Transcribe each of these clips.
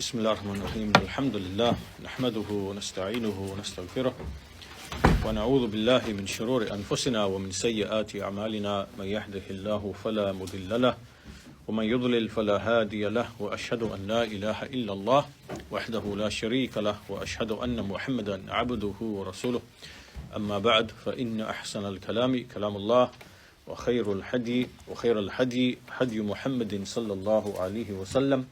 بسم الله الرحمن الرحيم الحمد لله نحمده ونستعينه ونستغفره ونعوذ بالله من شرور أنفسنا ومن سيئات أعمالنا من يهده الله فلا مضل له ومن يضلل فلا هادي له وأشهد أن لا إله إلا الله وحده لا شريك له وأشهد أن محمدا عبده ورسوله أما بعد فإن أحسن الكلام كلام الله وخير الهدي هدي محمد صلى الله عليه وسلم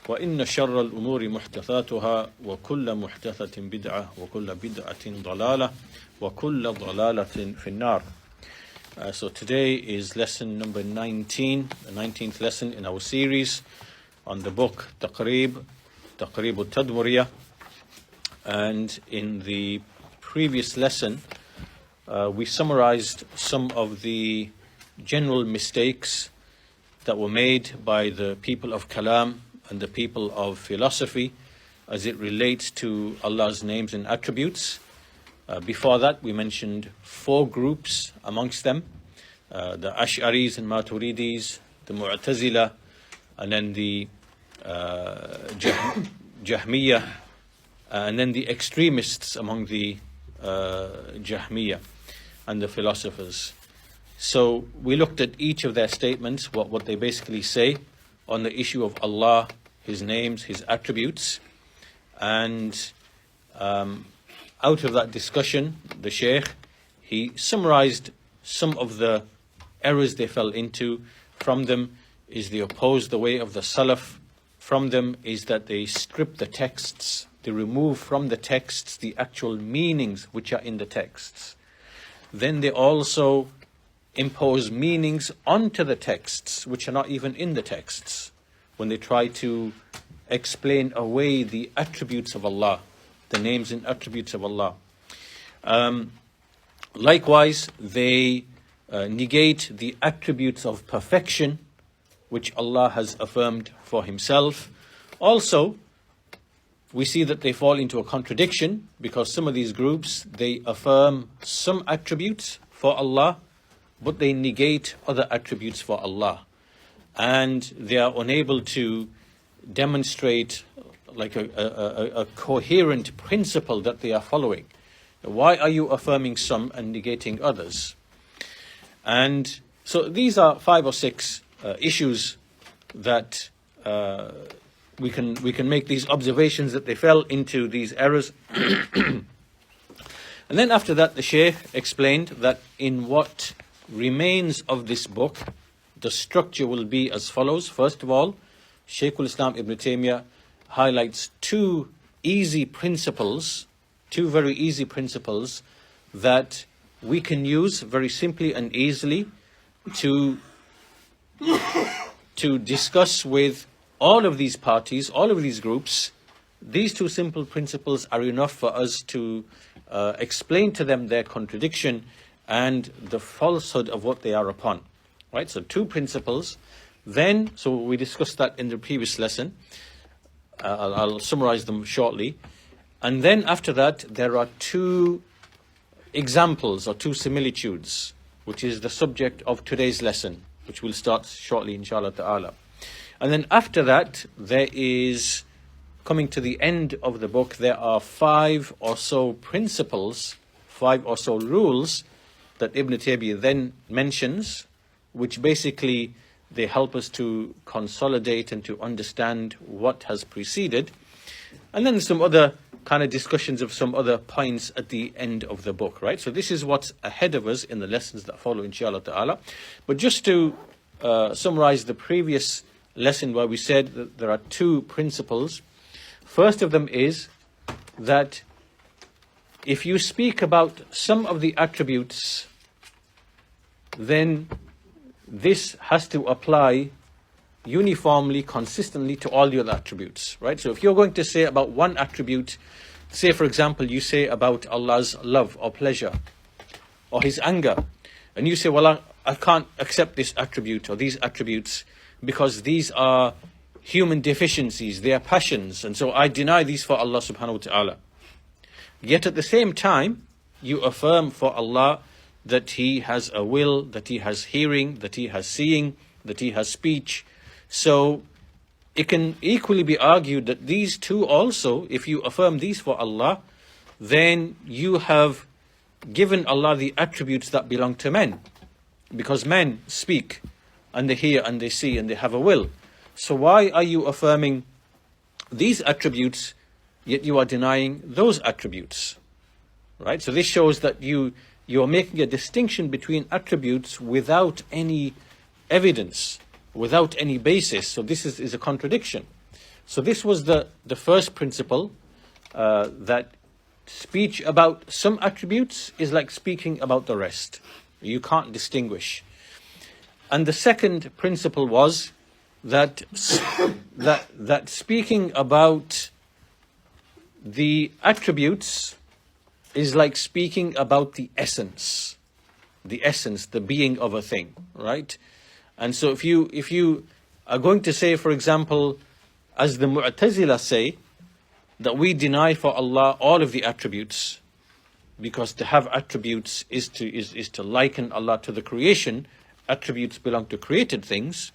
وإن شر الأمور محدثاتها وكل محدثة بدعة وكل بدعة ضلالة وكل ضلالة في النار. So today is lesson number 19, the 19th lesson in our series on the book Taqreeb Tadmuriyyah. And in the previous lesson, we summarized some of the general mistakes that were made by the people of Kalam and the people of philosophy as it relates to Allah's names and attributes. Before that, we mentioned four groups amongst them, the Ash'aris and Maturidis, the Mu'tazila, and then the Jahmiyyah, and then the extremists among the Jahmiyyah and the philosophers. So we looked at each of their statements, what they basically say on the issue of Allah, His names, His attributes. And out of that discussion, the Shaykh, he summarized some of the errors they fell into. From them is they oppose the way of the Salaf. From them is that they strip the texts, they remove from the texts the actual meanings which are in the texts. Then they also impose meanings onto the texts which are not even in the texts when they try to explain away the attributes of Allah, the names and attributes of Allah. Likewise, they negate the attributes of perfection which Allah has affirmed for Himself. Also, we see that they fall into a contradiction because some of these groups, they affirm some attributes for Allah, but they negate other attributes for Allah. And they are unable to demonstrate like a coherent principle that they are following. Why are you affirming some and negating others? And so these are 5 or 6 issues that we can make these observations that they fell into these errors. And then after that, the Shaykh explained that in what remains of this book, the structure will be as follows. First of all, Shaykhul Islam Ibn Taymiyyah highlights 2 easy principles, 2 very easy principles that we can use very simply and easily to discuss with all of these parties, all of these groups. These 2 simple principles are enough for us to explain to them their contradiction and the falsehood of what they are upon. Right? So 2 principles. Then, so we discussed that in the previous lesson. I'll summarize them shortly. And then after that, there are 2 examples or 2 similitudes, which is the subject of today's lesson, which will start shortly, inshallah ta'ala. And then after that, there is, coming to the end of the book, there are 5 or so principles, 5 or so rules that Ibn Taymiyyah then mentions, which basically they help us to consolidate and to understand what has preceded. And then some other kind of discussions of some other points at the end of the book, right? So this is what's ahead of us in the lessons that follow, inshallah ta'ala. But just to summarize the previous lesson where we said that there are 2 principles. First of them is that if you speak about some of the attributes, then this has to apply uniformly, consistently to all the other attributes, right? So if you're going to say about one attribute, say for example, you say about Allah's love or pleasure or His anger, and you say, well, I can't accept this attribute or these attributes because these are human deficiencies, they are passions, and so I deny these for Allah subhanahu wa ta'ala. Yet at the same time, you affirm for Allah that He has a will, that He has hearing, that He has seeing, that He has speech. So it can equally be argued that these two also, if you affirm these for Allah, then you have given Allah the attributes that belong to men. Because men speak, and they hear, and they see, and they have a will. So why are you affirming these attributes, yet you are denying those attributes? Right? So this shows that you are making a distinction between attributes without any evidence, without any basis. So this is a contradiction. So this was the first principle, that speech about some attributes is like speaking about the rest. You can't distinguish. And the second principle was that that speaking about the attributes is like speaking about the essence, the being of a thing, right? And so if you are going to say, for example, as the Mu'tazila say, that we deny for Allah all of the attributes, because to have attributes is to liken Allah to the creation. Attributes belong to created things.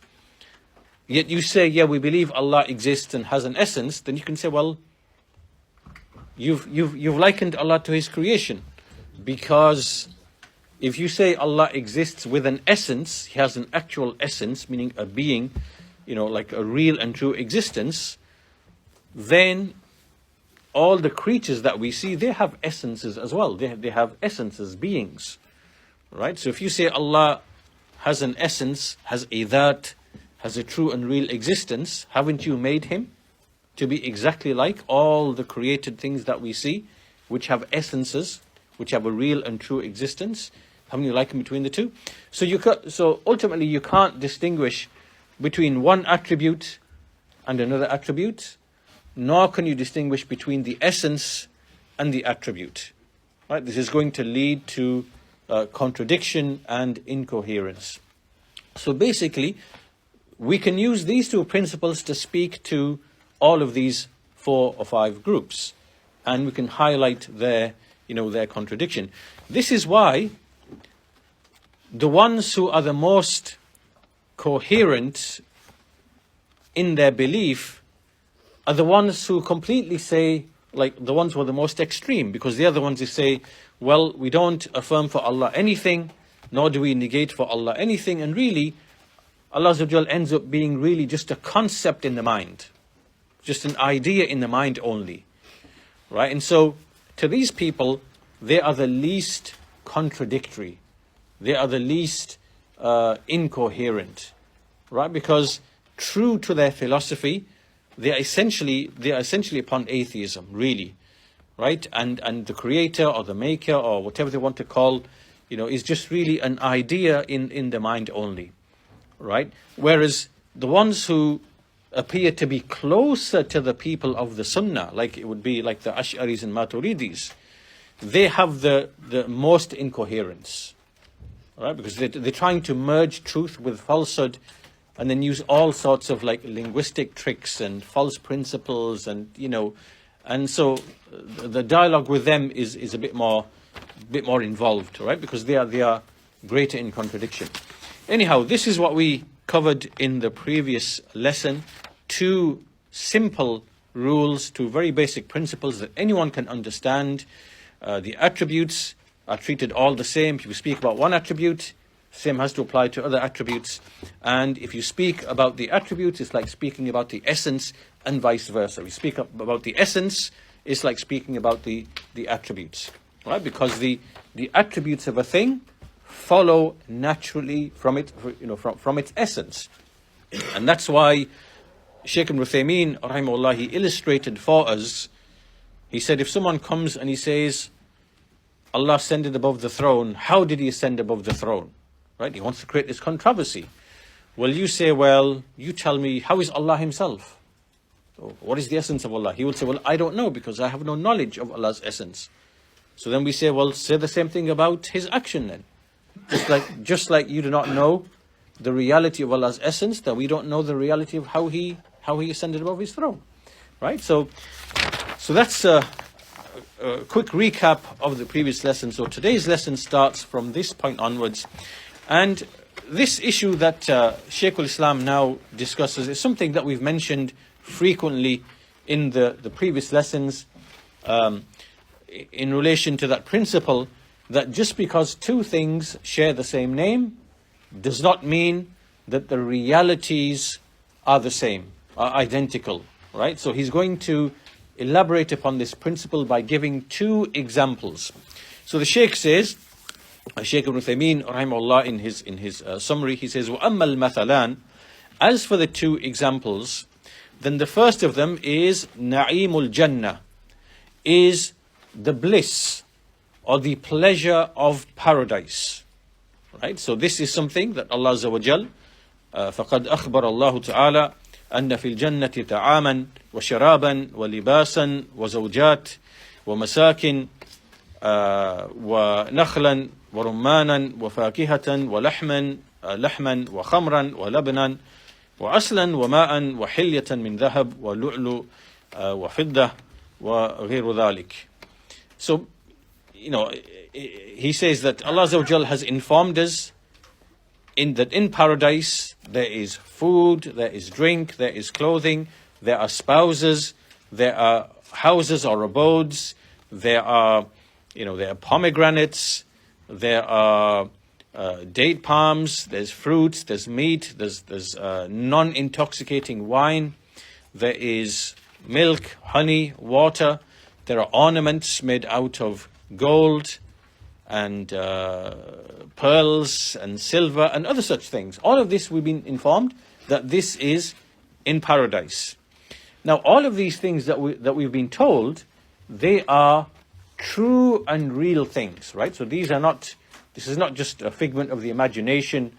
Yet you say, yeah, we believe Allah exists and has an essence. Then you can say, well, you've likened Allah to His creation, because if you say Allah exists with an essence, He has an actual essence, meaning a being, like a real and true existence, then all the creatures that we see, they have essences as well. They have essences, beings, right? So if you say Allah has an essence, has a dhat, has a true and real existence, haven't you made Him to be exactly like all the created things that we see, which have essences, which have a real and true existence? Haven't you likened between the two? So ultimately you can't distinguish between one attribute and another attribute, nor can you distinguish between the essence and the attribute. Right? This is going to lead to contradiction and incoherence. So basically, we can use these two principles to speak to all of these 4 or 5 groups, and we can highlight their contradiction. This is why the ones who are the most coherent in their belief are the ones who completely say, like the ones who are the most extreme, because the other ones, they say, well, we don't affirm for Allah anything, nor do we negate for Allah anything, and really Allah Azza wa Jal ends up being really just a concept in the mind, just an idea in the mind only, right? And so to these people, they are the least contradictory, they are the least incoherent, right? Because true to their philosophy, they are essentially upon atheism, really, right? And the creator or the maker or whatever they want to call, is just really an idea in the mind only, right? Whereas the ones who appear to be closer to the people of the Sunnah, like it would be like the Ash'aris and Maturidis, they have the most incoherence, right? Because they're trying to merge truth with falsehood, and then use all sorts of like linguistic tricks and false principles, and and so the dialogue with them is a bit more involved, right? Because they are greater in contradiction. Anyhow, this is what we covered in the previous lesson. 2 simple rules, 2 very basic principles that anyone can understand. The attributes are treated all the same. If you speak about one attribute, same has to apply to other attributes. And if you speak about the attributes, it's like speaking about the essence, and vice versa. We speak about the essence, it's like speaking about the attributes, right? Because the attributes of a thing follow naturally from it, from its essence. And that's why Shaykh Ibn Uthaymeen, rahimahullah, he illustrated for us. He said, if someone comes and he says, Allah ascended above the throne, how did He ascend above the throne? Right? He wants to create this controversy. Well, you say, well, you tell me, how is Allah Himself? What is the essence of Allah? He will say, well, I don't know, because I have no knowledge of Allah's essence. So then we say, well, say the same thing about His action then. Just like you do not know the reality of Allah's essence, that we don't know the reality of how He ascended above His throne. Right? So that's a quick recap of the previous lesson. So today's lesson starts from this point onwards. And this issue that Shaykh al-Islam now discusses is something that we've mentioned frequently in the previous lessons, in relation to that principle that just because two things share the same name does not mean that the realities are the same, are identical, right? So he's going to elaborate upon this principle by giving two examples. So the Shaykh says, Shaykh ibn Uthaymeen rahimahullah, in his summary, he says, وَأَمَّا الْمَثَلَانِ, as for the two examples, then the first of them is Na'imul Jannah, is the bliss or the pleasure of paradise. Right? So this is something that Allah Azza wa Jal, فَقَدْ أَخْبَرَ اللَّهُ تَعَالَى أَنَّ فِي الْجَنَّةِ طَعَامًا وَشَرَابًا وَلِبَاسًا وَزَوْجَاتٍ وَمَسَاكِنْ وَنَخْلًا ورمانا وفاكهة لحما وخمرا ولبنا وعسلا وماء وحلية من ذهب ولؤلؤ وفضة وغير ذلك. So, he says that Allah Azza wa Jal has informed us that in paradise there is food, there is drink, there is clothing, there are spouses, there are houses or abodes, there are pomegranates, there are date palms, there's fruits, there's meat, there's non-intoxicating wine, there is milk, honey, water, there are ornaments made out of gold and pearls and silver and other such things. All of this we've been informed that this is in paradise. Now, all of these things that we've been told, they are true and real things, right? So this is not just a figment of the imagination.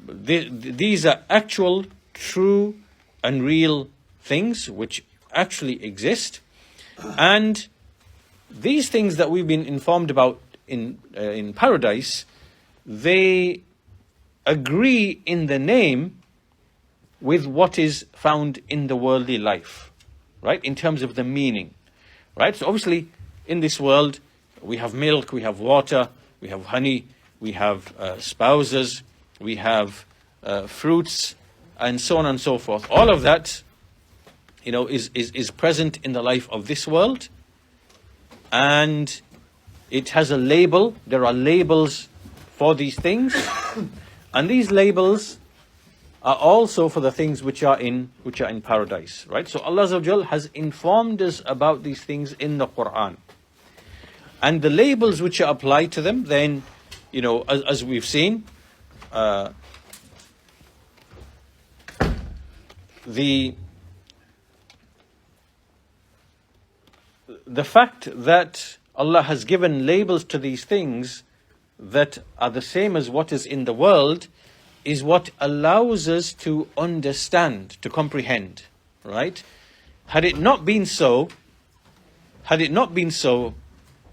These are actual, true and real things which actually exist. And these things that we've been informed about in paradise, they agree in the name with what is found in the worldly life, right? In terms of the meaning. Right? So obviously, in this world, we have milk, we have water, we have honey, we have spouses, we have fruits, and so on and so forth. All of that, is present in the life of this world, and it has a label. There are labels for these things, and these labels are also for the things which are in paradise, right? So Allah Azza wa Jal has informed us about these things in the Quran. And the labels which are applied to them, then, as we've seen, the fact that Allah has given labels to these things that are the same as what is in the world is what allows us to understand, to comprehend, right? Had it not been so,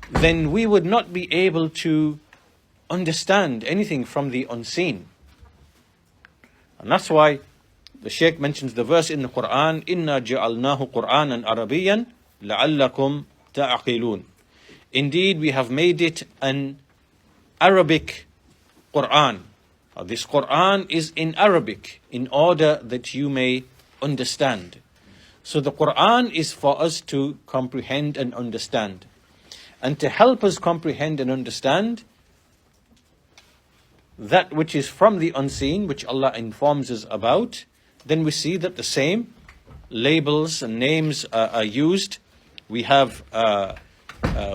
then we would not be able to understand anything from the unseen. And that's why the Shaykh mentions the verse in the Quran, إِنَّا جَعَلْنَاهُ قُرْآنًا عَرَبِيًّا لَعَلَّكُمْ تَعْقِلُونَ. Indeed, we have made it an Arabic Quran. This Quran is in Arabic in order that you may understand. So the Quran is for us to comprehend and understand. And to help us comprehend and understand that which is from the unseen, which Allah informs us about, then we see that the same labels and names are used. We have ta'am,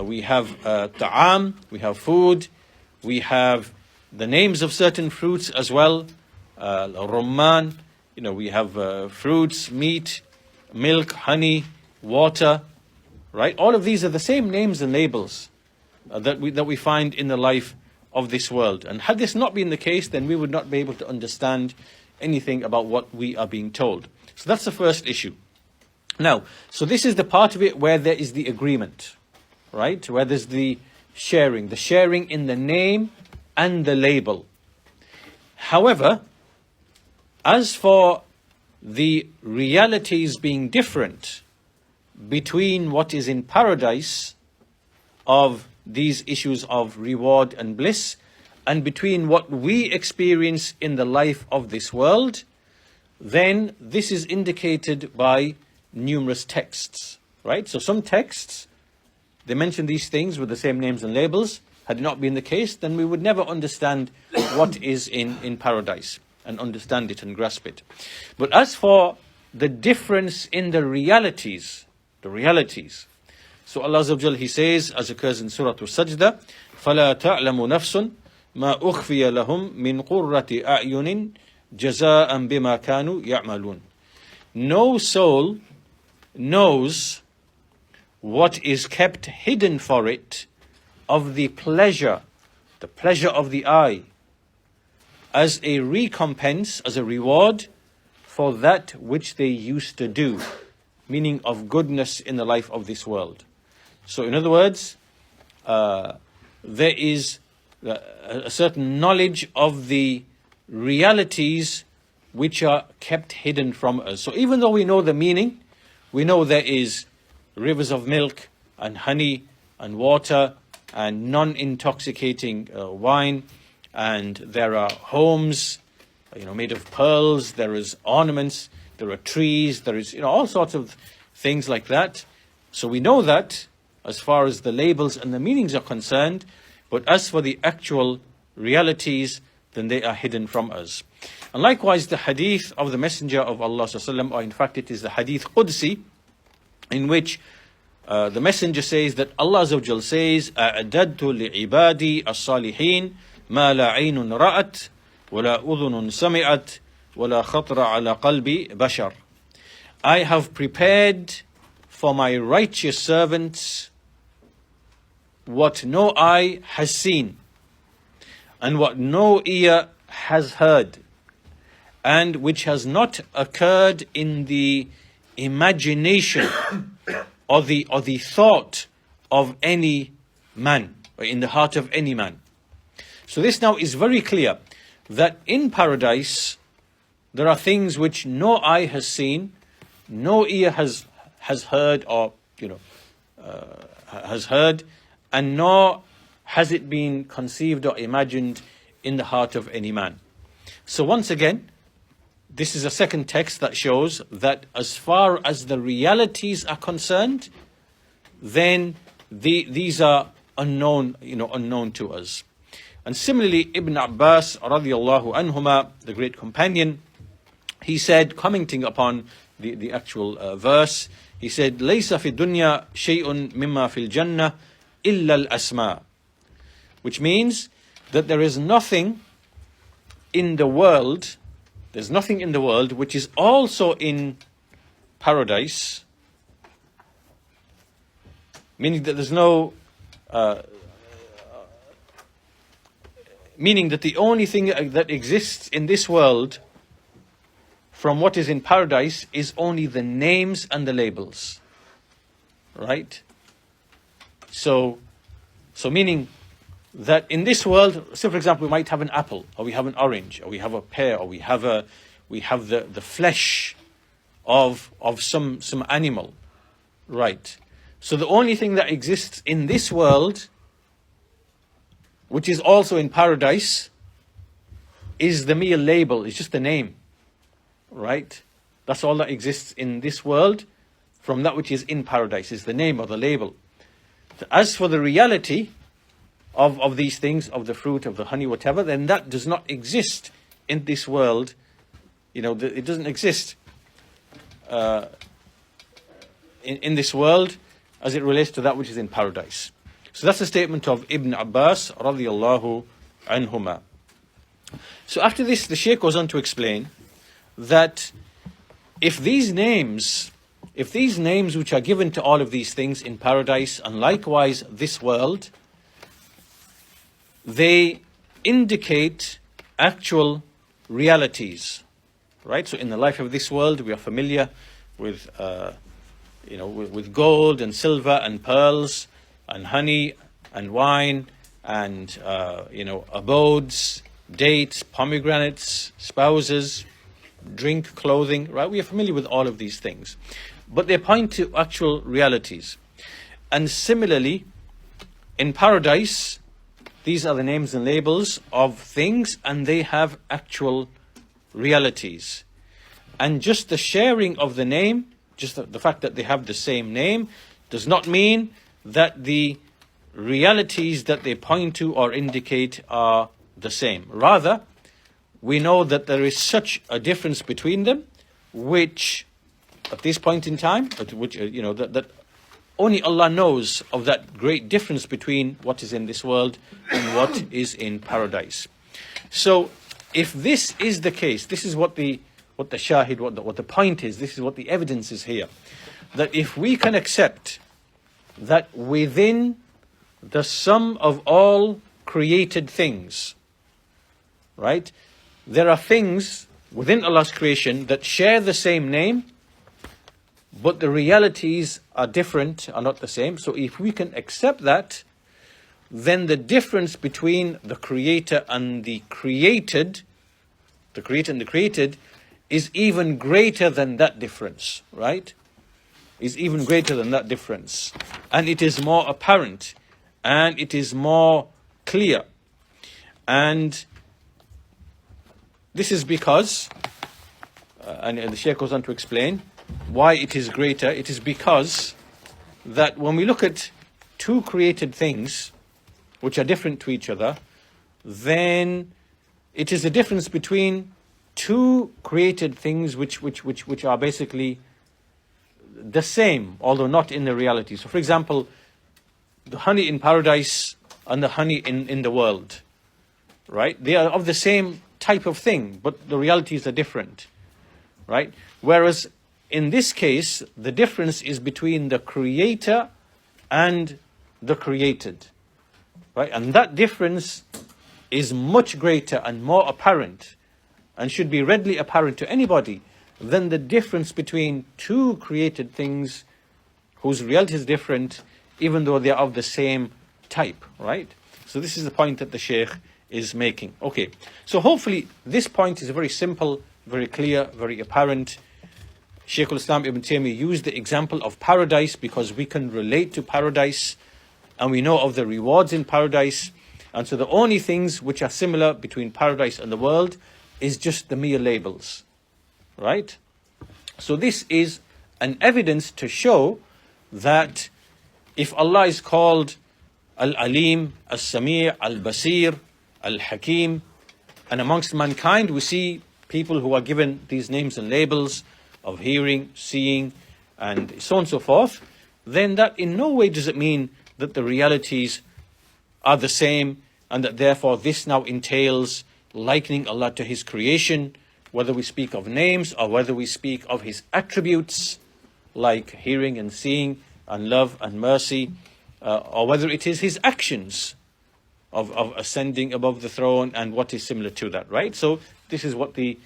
we have food, we have the names of certain fruits as well, rumman, we have fruits, meat, milk, honey, water, right? All of these are the same names and labels that we find in the life of this world. And had this not been the case, then we would not be able to understand anything about what we are being told. So that's the first issue. Now, so this is the part of it where there is the agreement, right? Where there's the sharing in the name and the label. However, as for the realities being different between what is in paradise of these issues of reward and bliss and between what we experience in the life of this world, then this is indicated by numerous texts, right? So some texts, they mention these things with the same names and labels. Had it not been the case, then we would never understand what is in paradise and understand it and grasp it. But as for the difference in the realities, so Allah Azza wa Jal, He says, as occurs in Surah Al-Sajdah, فَلَا تَعْلَمُ نَفْسٌ مَا أُخْفِيَ لَهُمْ مِنْ قُرَّةِ أَعْيُنٍ جَزَاءً بِمَا كَانُوا يَعْمَلُونَ. No soul knows what is kept hidden for it of the pleasure of the eye, as a recompense, as a reward for that which they used to do, meaning of goodness in the life of this world. So in other words, there is a certain knowledge of the realities which are kept hidden from us. So even though we know the meaning, we know there is rivers of milk and honey and water and non-intoxicating wine, and there are homes, made of pearls, there is ornaments, there are trees, there is, all sorts of things like that. So we know that as far as the labels and the meanings are concerned, but as for the actual realities, then they are hidden from us. And likewise, the hadith of the Messenger of Allah ﷺ, or in fact it is the hadith Qudsi, in which the Messenger says that Allah Azza wa Jal says, أَعْدَدْتُ لِعِبَادِي الصَّالِحِينَ مَا لَا عَيْنٌ رَأَتْ وَلَا أُذُنٌ سَمِعَتْ وَلَا خَطْرَ عَلَى قَلْبِ بَشَرٍ. I have prepared for my righteous servants what no eye has seen, and what no ear has heard, and which has not occurred in the imagination or the thought of any man, or in the heart of any man. So this now is very clear that in paradise there are things which no eye has seen, no ear has heard, or has heard, and nor has it been conceived or imagined in the heart of any man. So once again, this is a second text that shows that as far as the realities are concerned, then these are unknown to us. And similarly, Ibn Abbas radiallahu anhuma, the great companion, he said, commenting upon the actual verse, he said, لَيْسَ فِي الدُّنْيَا شَيْءٌ مِمَّا فِي الْجَنَّةِ إِلَّا الْأَسْمَاءِ, which means that there is nothing in the world, which is also in paradise, meaning that there's no, meaning that the only thing that exists in this world from what is in paradise is only the names and the labels, right? So meaning that in this world, say for example, we might have an apple, or we have an orange, or we have a pear, or we have the flesh of some animal, right? So the only thing that exists in this world, which is also in paradise, is the mere label, it's just the name, right? That's all that exists in this world from that which is in paradise, is the name or the label. As for the reality of these things, of the fruit, of the honey, whatever, then that does not exist in this world. It doesn't exist in this world as it relates to that which is in paradise. So that's a statement of Ibn Abbas radiallahu anhuma. So after this, the Shaykh goes on to explain that if these names which are given to all of these things in paradise, and likewise this world, they indicate actual realities, right? So in the life of this world, we are familiar with with gold and silver and pearls and honey and wine and abodes, dates, pomegranates, spouses, drink, clothing, right? We are familiar with all of these things, but they point to actual realities. And similarly, in paradise, These are the names and labels of things, and they have actual realities. And just the sharing of the name, just the fact that they have the same name, does not mean that the realities that they point to or indicate are the same. Rather, we know that there is such a difference between them, which at this point in time, that only Allah knows of that great difference between what is in this world and what is in paradise. So, if this is the case, this is what the shahid, what the point is, this is what the evidence is here, that if we can accept that within the sum of all created things, right, there are things within Allah's creation that share the same name, but the realities are different, are not the same. So if we can accept that, then the difference between the creator and the created, the creator and the created, is even greater than that difference, right? Is even greater than that difference. And it is more apparent, and it is more clear. And this is because, and the Shaykh goes on to explain why it is greater. It is because that when we look at two created things which are different to each other, then it is the difference between two created things which are basically the same, although not in the reality. So for example, the honey in paradise and the honey in the world, right? They are of the same type of thing, but the realities are different, right? Whereas in this case, the difference is between the creator and the created, right? And that difference is much greater and more apparent, and should be readily apparent to anybody, than the difference between two created things whose reality is different, even though they are of the same type, right? So this is the point that the Shaykh is making. Okay, so hopefully this point is very simple, very clear, very apparent. Shaykh al-Islam Ibn Taymiyyah used the example of paradise because we can relate to paradise and we know of the rewards in paradise. And so the only things which are similar between paradise and the world is just the mere labels, right? So this is an evidence to show that if Allah is called Al-Alim, Al-Sami', Al-Basir, Al-Hakim, and amongst mankind we see people who are given these names and labels of hearing, seeing, and so on and so forth, then that in no way does it mean that the realities are the same, and that therefore this now entails likening Allah to His creation, whether we speak of names or whether we speak of His attributes like hearing and seeing and love and mercy, or whether it is His actions of ascending above the throne and what is similar to that, right? So this is what the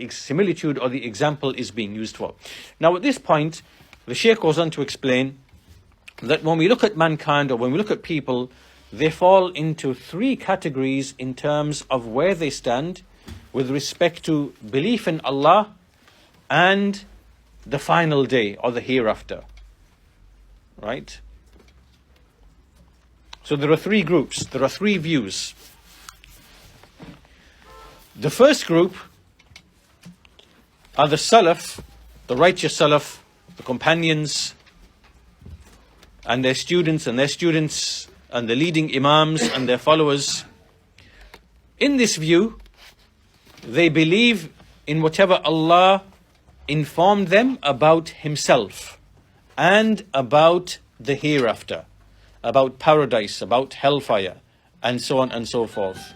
similitude or the example is being used for. Now at this point, the Shaykh goes on to explain that when we look at mankind, or when we look at people, they fall into three categories in terms of where they stand with respect to belief in Allah and the final day or the hereafter, right? So there are three groups, there are three views. The first group are the Salaf, the righteous Salaf, the companions and their students and the leading Imams and their followers. In this view, they believe in whatever Allah informed them about Himself and about the hereafter, about paradise, about hellfire, and so on and so forth.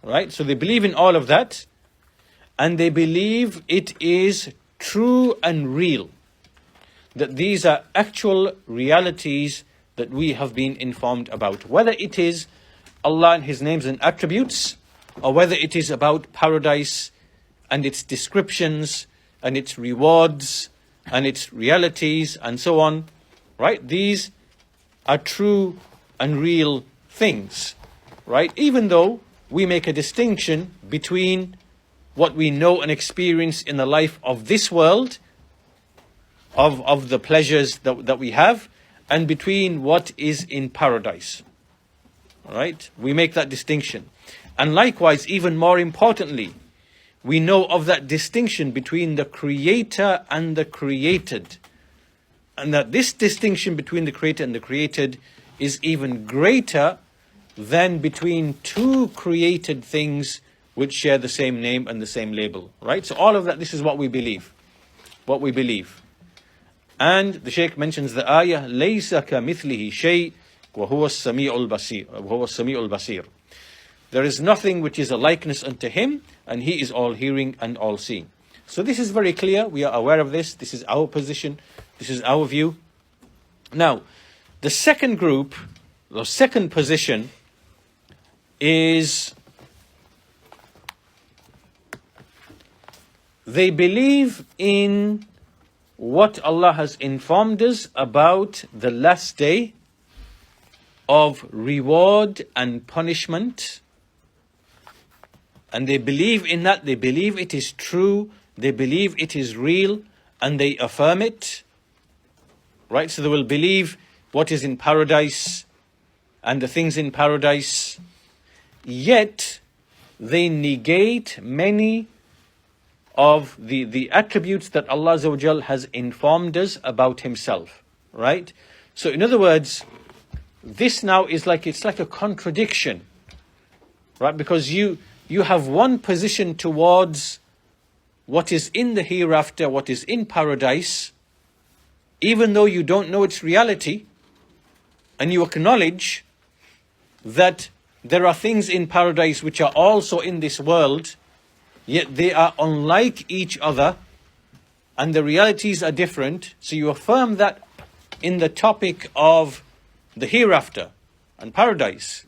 Right? So they believe in all of that, and they believe it is true and real, that these are actual realities that we have been informed about, whether it is Allah and His names and attributes, or whether it is about paradise and its descriptions and its rewards and its realities and so on, right? These are true and real things, right? Even though we make a distinction between what we know and experience in the life of this world, of the pleasures that we have, and between what is in paradise. All right? We make that distinction. And likewise, even more importantly, we know of that distinction between the creator and the created. And that this distinction between the creator and the created is even greater than between two created things which share the same name and the same label. Right? So all of that, this is what we believe. What we believe. And the Shaykh mentions the ayah, لَيْسَ كَمِثْلِهِ شَيْءٍ وَهُوَ السَّمِيعُ الْبَصِيرُ. There is nothing which is a likeness unto him, and he is all hearing and all seeing. So this is very clear. We are aware of this. This is our position. This is our view. Now, the second group, the second position is they believe in what Allah has informed us about the last day of reward and punishment. And they believe in that, they believe it is true, they believe it is real, and they affirm it. Right? So they will believe what is in paradise and the things in paradise. Yet, they negate many of the attributes that Allah Azza wa Jal has informed us about Himself. Right? So in other words, this now is like, it's like a contradiction. Right? Because you have one position towards what is in the hereafter, what is in paradise, even though you don't know its reality, and you acknowledge that there are things in paradise which are also in this world, yet they are unlike each other, and the realities are different. So you affirm that in the topic of the hereafter and paradise.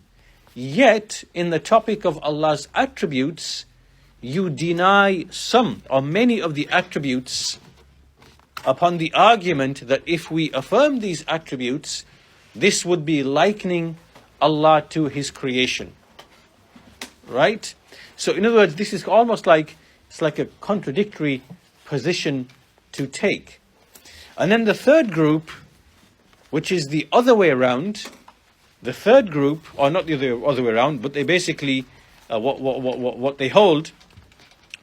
Yet, in the topic of Allah's attributes, you deny some or many of the attributes upon the argument that if we affirm these attributes, this would be likening Allah to His creation. Right? So in other words, this is almost like, it's like a contradictory position to take. And then the third group, which is the other way around, the third group, or not the other way around, but they basically, what they hold,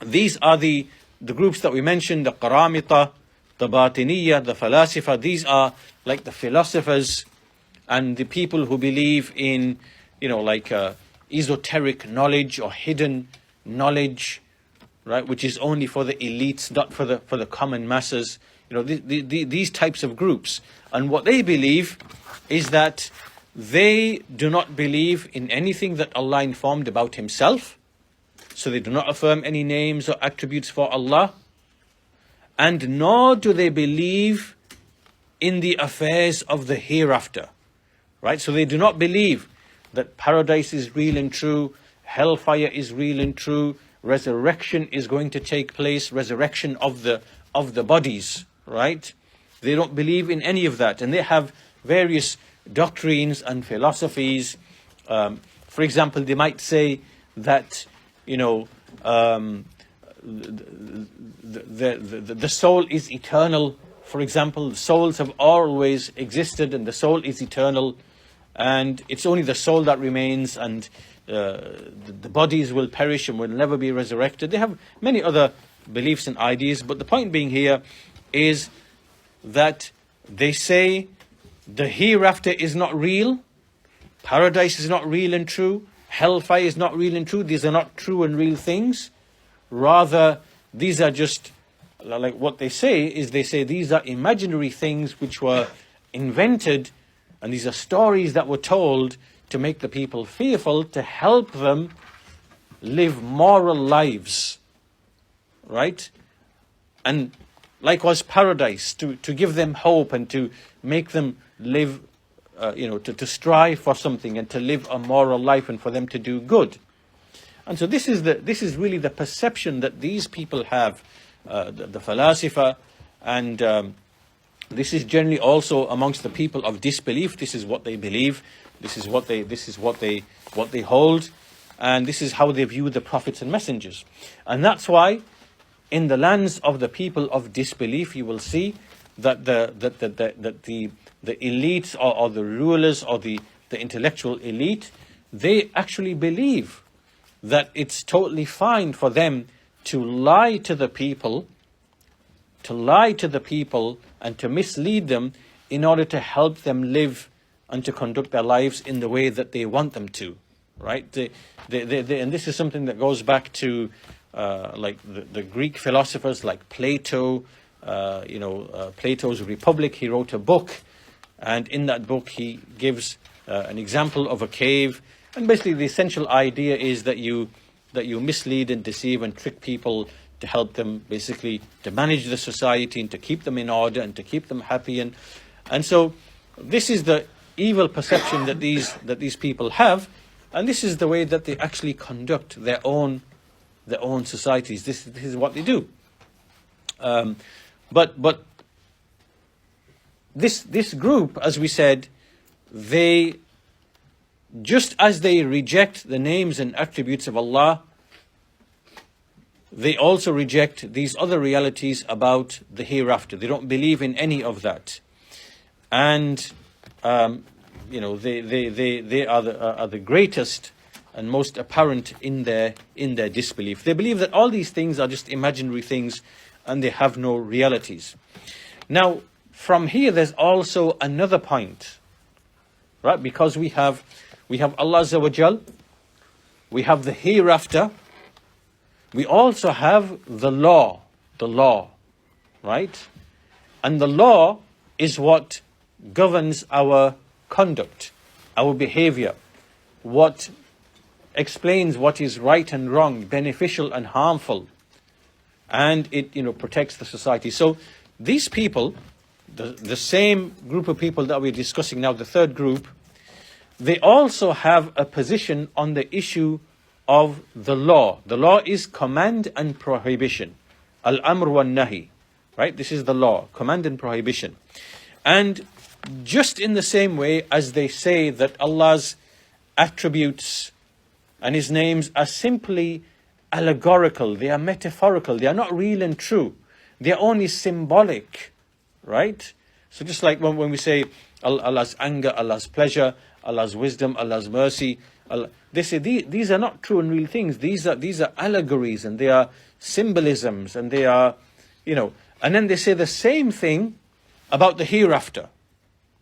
these are the groups that we mentioned, the Qaramita, the Batiniyyah, the Falasifa. These are like the philosophers and the people who believe in, esoteric knowledge or hidden knowledge, right, which is only for the elites, not for the common masses. These types of groups. And what they believe is that they do not believe in anything that Allah informed about Himself. So they do not affirm any names or attributes for Allah. And nor do they believe in the affairs of the hereafter. Right? So they do not believe that paradise is real and true, hellfire is real and true, resurrection is going to take place, resurrection of the bodies. Right? They don't believe in any of that. And they have various doctrines and philosophies. For example, they might say that, the soul is eternal. For example, souls have always existed and the soul is eternal, and it's only the soul that remains, and the bodies will perish and will never be resurrected. They have many other beliefs and ideas, but the point being here is that they say the hereafter is not real, paradise is not real and true, hellfire is not real and true. These are not true and real things. Rather, these are just, like what they say is, they say these are imaginary things which were invented, and these are stories that were told to make the people fearful, to help them live moral lives. Right? And likewise paradise, to give them hope and to make them live, to strive for something and to live a moral life and for them to do good. And so this is really the perception that these people have, the Falasifa, and this is generally also amongst the people of disbelief. This is what they believe. This is what they hold, and this is how they view the prophets and messengers. And that's why in the lands of the people of disbelief, you will see that the elites or the rulers or the intellectual elite, they actually believe that it's totally fine for them to lie to the people, and to mislead them in order to help them live and to conduct their lives in the way that they want them to, right? And this is something that goes back to like the Greek philosophers like Plato. Plato's Republic. He wrote a book, and in that book he gives an example of a cave. And basically, the essential idea is that you mislead and deceive and trick people to help them, basically, to manage the society and to keep them in order and to keep them happy. And so this is the evil perception that these people have, and this is the way that they actually conduct their own societies. This is what they do. But this group, as we said, they, just as they reject the names and attributes of Allah, they also reject these other realities about the hereafter. They don't believe in any of that, and they are the greatest and most apparent in their disbelief. They believe that all these things are just imaginary things, and they have no realities. Now, from here, there's also another point, right? Because we have Allah Azza wa Jal, we have the hereafter, we also have the law, right? And the law is what governs our conduct, our behavior, what explains what is right and wrong, beneficial and harmful, and it protects the society. So these people, the same group of people that we're discussing now, the third group, they also have a position on the issue of the law. The law is command and prohibition. Al-amr wa nahi. Right? This is the law, command and prohibition. And just in the same way as they say that Allah's attributes and His names are simply allegorical, they are metaphorical, they are not real and true, they are only symbolic, right? So just like when we say Allah's anger, Allah's pleasure, Allah's wisdom, Allah's mercy, they say these are not true and real things. These are allegories, and they are symbolisms, and they are, and then they say the same thing about the hereafter,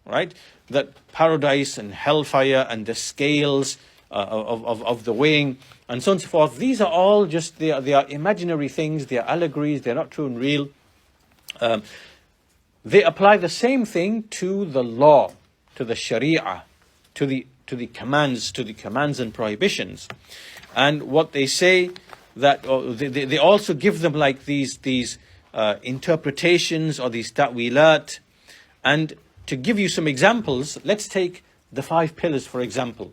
right? That paradise and hellfire and the scales of the weighing and so on and so forth. These are all just, they are imaginary things, they are allegories, they are not true and real. They apply the same thing to the law, to the sharia, to the commands and prohibitions. And what they say, that they also give them like these interpretations or these ta'wilat. And to give you some examples, let's take the 5 pillars, for example,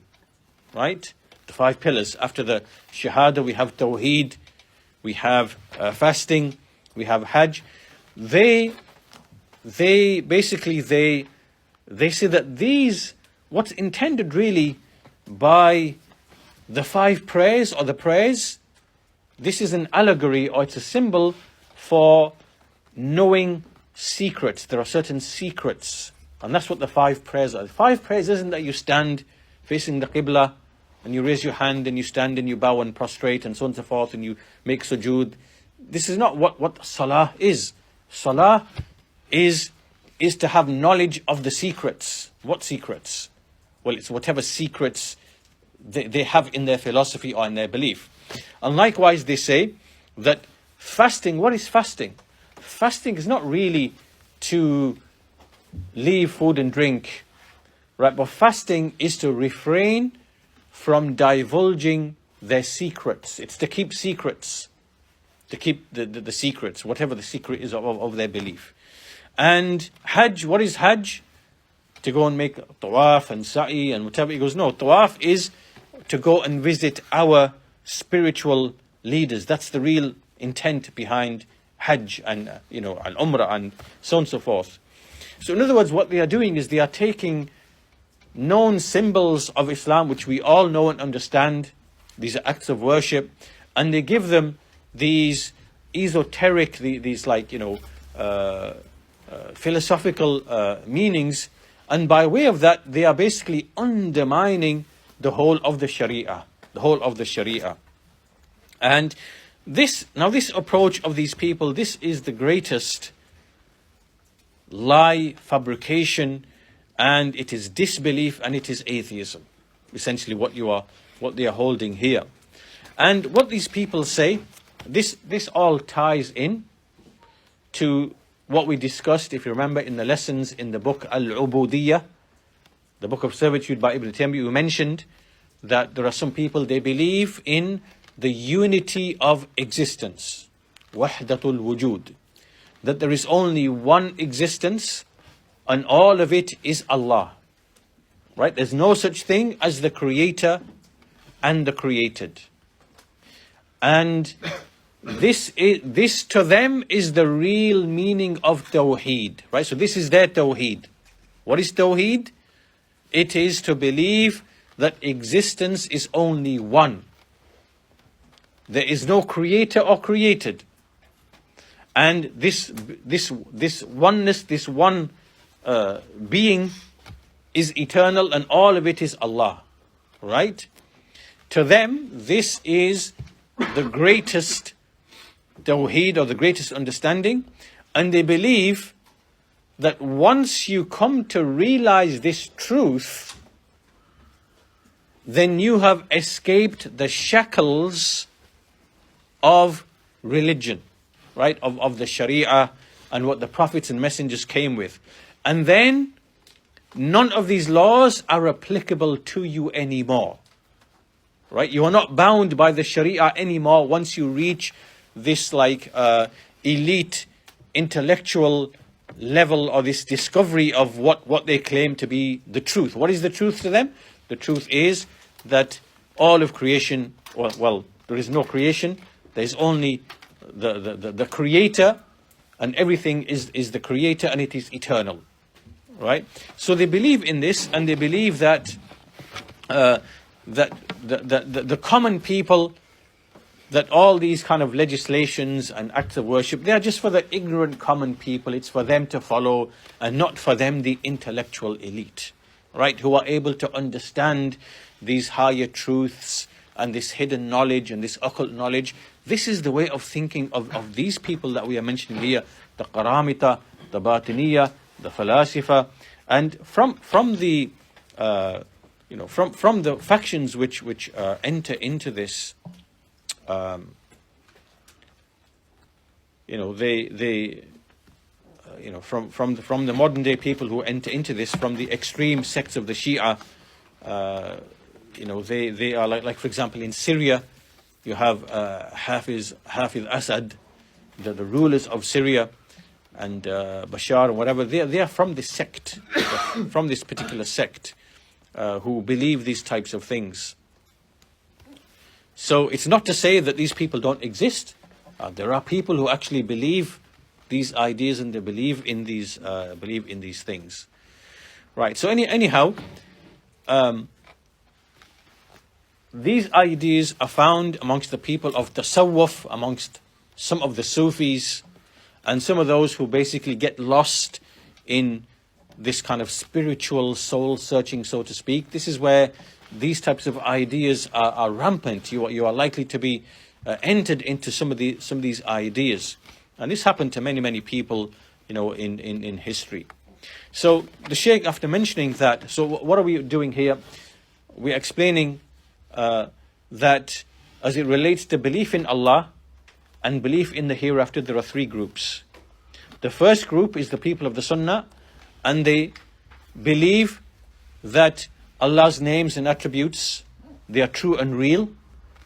right? The 5 pillars. After the shahada, we have tawheed, we have fasting, we have hajj. They basically say that these, what's intended really by the 5 prayers or the prayers, this is an allegory, or it's a symbol for knowing secrets. There are certain secrets, and that's what the 5 prayers are. The 5 prayers isn't that you stand facing the qibla and you raise your hand and you stand and you bow and prostrate and so on and so forth and you make sujood. This is not what salah is. Salah is to have knowledge of the secrets. What secrets? Well, it's whatever secrets they have in their philosophy or in their belief. And likewise, they say that fasting, what is fasting? Fasting is not really to leave food and drink, right? But fasting is to refrain from divulging their secrets. It's to keep secrets, to keep the secrets, whatever the secret is of their belief. And hajj, what is hajj? To go and make tawaf and sa'i and whatever. He goes, no, tawaf is to go and visit our spiritual leaders. That's the real intent behind hajj and al-umrah and so on and so forth. So in other words, what they are doing is they are taking known symbols of Islam, which we all know and understand. These are acts of worship, and they give them these esoteric, these like philosophical meanings, and by way of that, they are basically undermining the whole of the Sharia, And this approach of these people, this is the greatest lie, fabrication, and it is disbelief and it is atheism. Essentially, what they are holding here, and what these people say, this all ties in to what we discussed, if you remember, in the lessons in the book Al-Ubudiyyah, the book of servitude by Ibn Taymiyyah. We mentioned that there are some people, they believe in the unity of existence, wahdatul wujud, that there is only one existence and all of it is Allah. Right? There's no such thing as the creator and the created. And this to them is the real meaning of Tawheed. Right? So this is their Tawheed. What is Tawheed? It is to believe that existence is only one. There is no creator or created. And this oneness, this one being is eternal and all of it is Allah. Right? To them, this is the greatest Tawheed, or the greatest understanding. And they believe that once you come to realize this truth, then you have escaped the shackles of religion, right? Of the Sharia and what the prophets and messengers came with. And then none of these laws are applicable to you anymore, right? You are not bound by the Sharia anymore once you reach this elite intellectual level, or this discovery of what they claim to be the truth. What is the truth to them? The truth is that all of creation, well, there is no creation. There is only the creator, and everything is the creator, and it is eternal. Right? So they believe in this, and they believe that the common people, that all these kind of legislations and acts of worship, they are just for the ignorant common people. It's for them to follow, and not for them, the intellectual elite, right? Who are able to understand these higher truths and this hidden knowledge and this occult knowledge. This is the way of thinking of these people that we are mentioning here, the Qaramita, the Batiniyyah, the Falasifa, and from the from the factions which enter into this. From the modern day people who enter into this, from the extreme sects of the Shia, they are like for example in Syria, you have Hafiz Assad, the rulers of Syria, and Bashar and whatever. They are from this sect, from this particular sect, who believe these types of things. So it's not to say that these people don't exist. There are people who actually believe these ideas, and they believe in these things, right? So anyhow, these ideas are found amongst the people of Tasawwuf, amongst some of the Sufis, and some of those who basically get lost in this kind of spiritual soul searching, so to speak. This is where these types of ideas are rampant. You are likely to be entered into some of these ideas, and this happened to many people, in history. So the Shaykh, after mentioning that, so what are we doing here? We're explaining that as it relates to belief in Allah and belief in the hereafter, there are three groups. The first group is the people of the Sunnah, and they believe that Allah's names and attributes, they are true and real,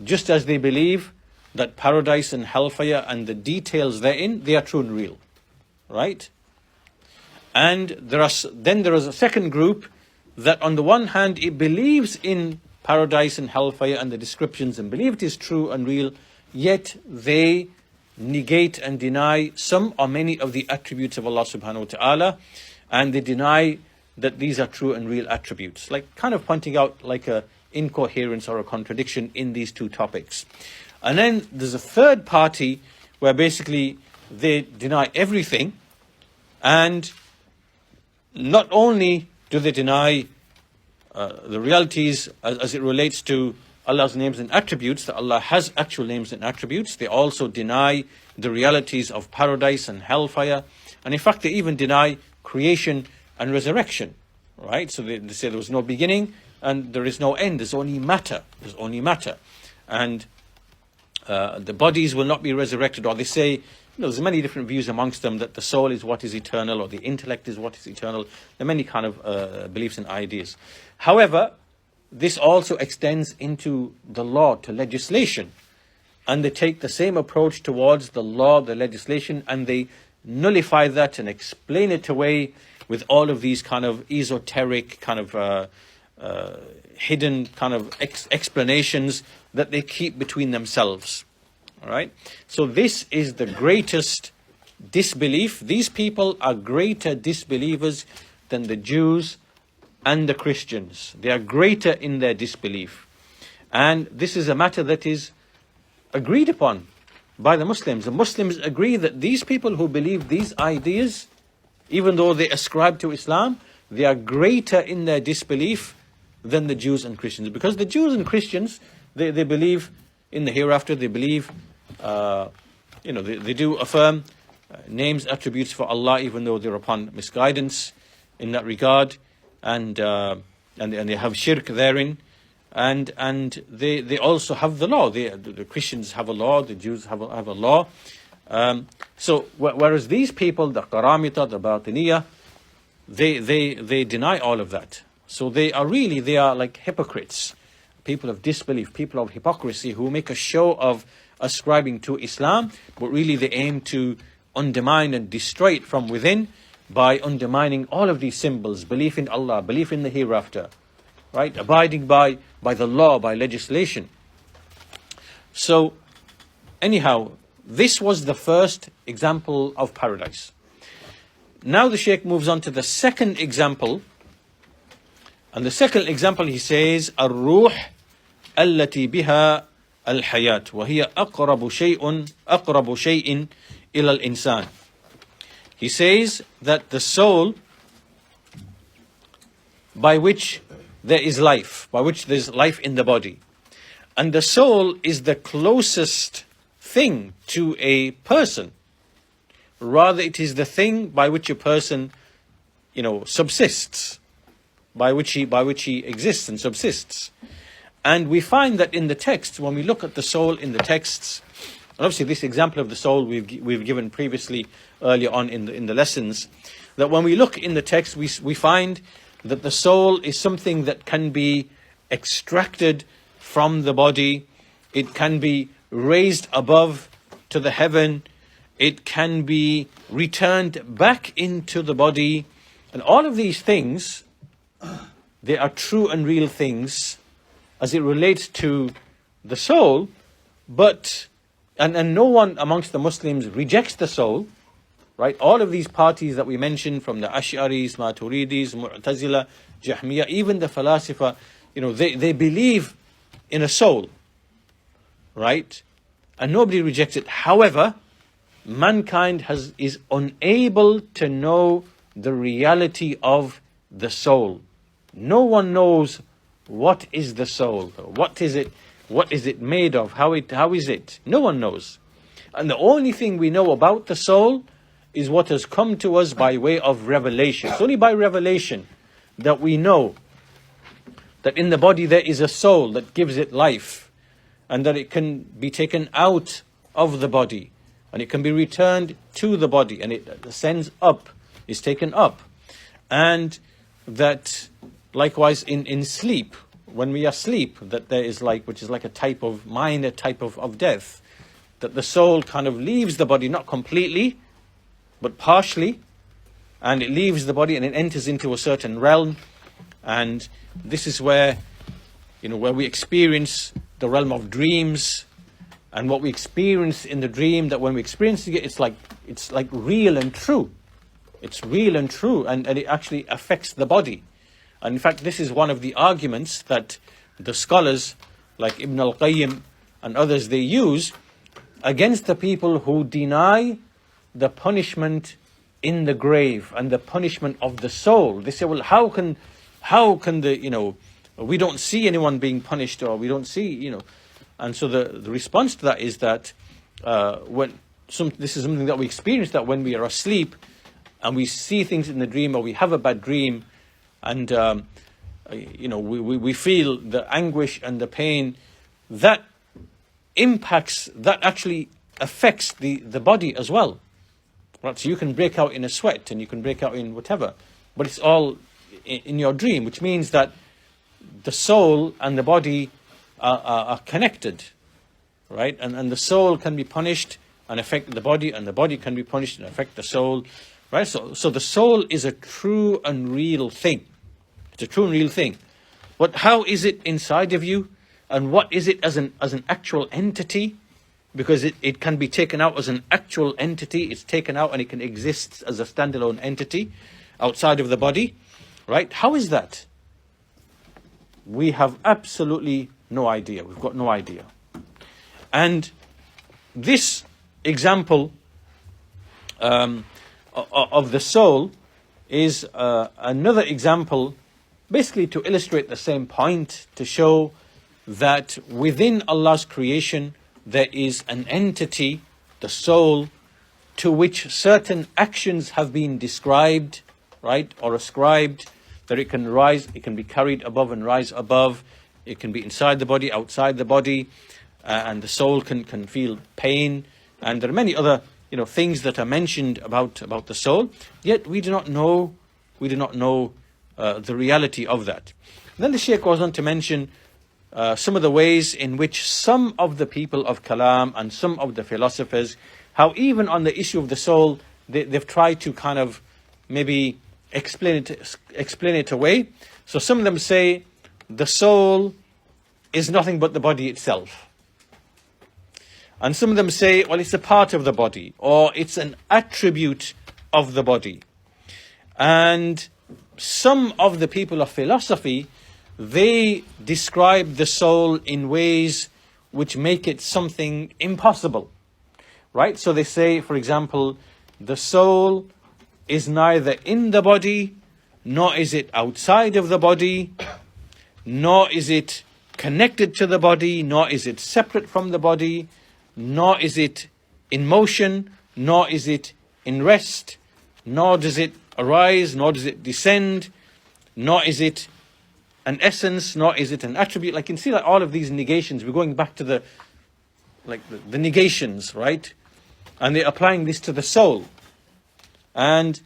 just as they believe that paradise and hellfire and the details therein, they are true and real, right? And there is a second group that on the one hand, it believes in paradise and hellfire and the descriptions and believe it is true and real, yet they negate and deny some or many of the attributes of Allah subhanahu wa ta'ala, and they deny that these are true and real attributes, like kind of pointing out like a incoherence or a contradiction in these two topics. And then there's a third party where basically they deny everything, and not only do they deny the realities as it relates to Allah's names and attributes, that Allah has actual names and attributes, they also deny the realities of paradise and hellfire. And in fact, they even deny creation and resurrection. Right? So they say there was no beginning and there is no end. There's only matter. There's only matter. And the bodies will not be resurrected. Or they say, there's many different views amongst them, that the soul is what is eternal, or the intellect is what is eternal. There are many kind of beliefs and ideas. However, this also extends into the law, to legislation. And they take the same approach towards the law, the legislation, and they nullify that and explain it away with all of these kind of esoteric, kind of hidden kind of explanations that they keep between themselves. All right? So this is the greatest disbelief. These people are greater disbelievers than the Jews and the Christians. They are greater in their disbelief. And this is a matter that is agreed upon by the Muslims. The Muslims agree that these people who believe these ideas, even though they ascribe to Islam, they are greater in their disbelief than the Jews and Christians. Because the Jews and Christians, they believe in the hereafter, they believe, they do affirm names, attributes for Allah, even though they're upon misguidance in that regard, and they have shirk therein, and they also have the law. The Christians have a law, the Jews have a law. So whereas these people, the Qaramita, the Batiniyyah, they deny all of that. So they are like hypocrites, people of disbelief, people of hypocrisy, who make a show of ascribing to Islam, but really they aim to undermine and destroy it from within by undermining all of these symbols: belief in Allah, belief in the hereafter, right? Abiding by the law, by legislation. So anyhow, this was the first example of paradise. Now the Shaykh moves on to the second example. And the second example, he says, الروح التي بها الحياة وهي أقرب شيء إلى الإنسان. He says that the soul by which there is life, by which there is life in the body. And the soul is the closest thing to a person. Rather, it is the thing by which a person, subsists, by which he exists and subsists. And we find that in the text, when we look at the soul in the texts, and obviously this example of the soul we've given previously earlier on in the lessons, that when we look in the text, we find that the soul is something that can be extracted from the body. It can be raised above to the heaven. It can be returned back into the body. And all of these things, they are true and real things as it relates to the soul, but and no one amongst the Muslims rejects the soul, right? All of these parties that we mentioned, from the Ash'aris, Maturidis, Mu'tazila, Jahmiyyah, even the Falasifa, they believe in a soul, right? And nobody rejects it. However, mankind is unable to know the reality of the soul. No one knows what is the soul. What is it? What is it made of? How is it? No one knows. And the only thing we know about the soul is what has come to us by way of revelation. It's only by revelation that we know that in the body there is a soul that gives it life, and that it can be taken out of the body, and it can be returned to the body, and it ascends up, is taken up. And that likewise in sleep, when we are asleep, that there is which is like a type of minor type of death, that the soul kind of leaves the body, not completely, but partially, and it leaves the body and it enters into a certain realm. And this is where we experience the realm of dreams, and what we experience in the dream, that when we experience it, it's like real and true. It's real and true, and it actually affects the body. And in fact, this is one of the arguments that the scholars like Ibn al-Qayyim and others, they use against the people who deny the punishment in the grave and the punishment of the soul. They say, well, how can the, we don't see anyone being punished, or we don't see, And so the response to that is that this is something that we experience, that when we are asleep and we see things in the dream, or we have a bad dream, and we feel the anguish and the pain, that actually affects the body as well. Right? So you can break out in a sweat, and you can break out in whatever, but it's all in your dream, which means that the soul and the body are connected, right? And the soul can be punished and affect the body, and the body can be punished and affect the soul, right? So the soul is a true and real thing. It's a true and real thing. But how is it inside of you, and what is it as an actual entity? Because it can be taken out as an actual entity. It's taken out and it can exist as a standalone entity outside of the body, right? How is that? We have absolutely no idea. We've got no idea. And this example of the soul is another example, basically to illustrate the same point, to show that within Allah's creation there is an entity, the soul, to which certain actions have been described, right, or ascribed, that it can rise, it can be carried above and rise above, it can be inside the body, outside the body, and the soul can feel pain, and there are many other things that are mentioned about the soul. Yet we do not know the reality of that. And then the Shaykh goes on to mention some of the ways in which some of the people of Kalam and some of the philosophers, how even on the issue of the soul, they've tried to kind of maybe explain it away. So some of them say the soul is nothing but the body itself. And some of them say, well, it's a part of the body, or it's an attribute of the body. And some of the people of philosophy, they describe the soul in ways which make it something impossible, right? So they say, for example, the soul is neither in the body, nor is it outside of the body, nor is it connected to the body, nor is it separate from the body, nor is it in motion, nor is it in rest, nor does it arise, nor does it descend, nor is it an essence, nor is it an attribute. Like you can see, like all of these negations, we're going back to the negations, right? And they're applying this to the soul. And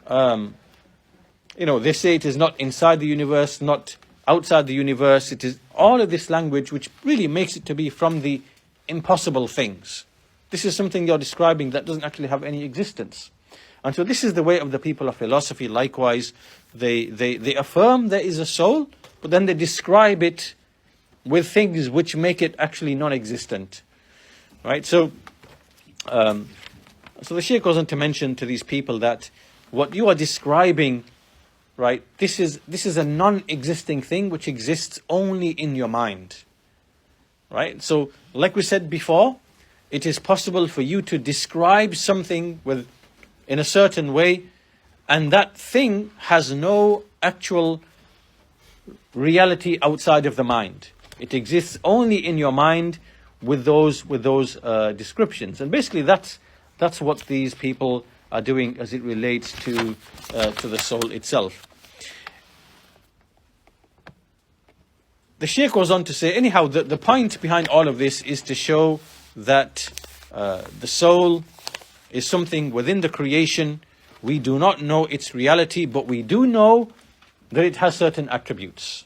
they say it is not inside the universe, not outside the universe. It is all of this language which really makes it to be from the impossible things. This is something you're describing that doesn't actually have any existence. And so this is the way of the people of philosophy. Likewise, they affirm there is a soul, but then they describe it with things which make it actually non-existent, right? So the Shaykh goes on to mention to these people that what you are describing, right, this is a non-existing thing which exists only in your mind, right? So like we said before, it is possible for you to describe something in a certain way, and that thing has no actual reality outside of the mind. It exists only in your mind with those descriptions. And basically that's what these people are doing as it relates to the soul itself. The Shaykh goes on to say, anyhow, the point behind all of this is to show that the soul is something within the creation. We do not know its reality, but we do know that it has certain attributes,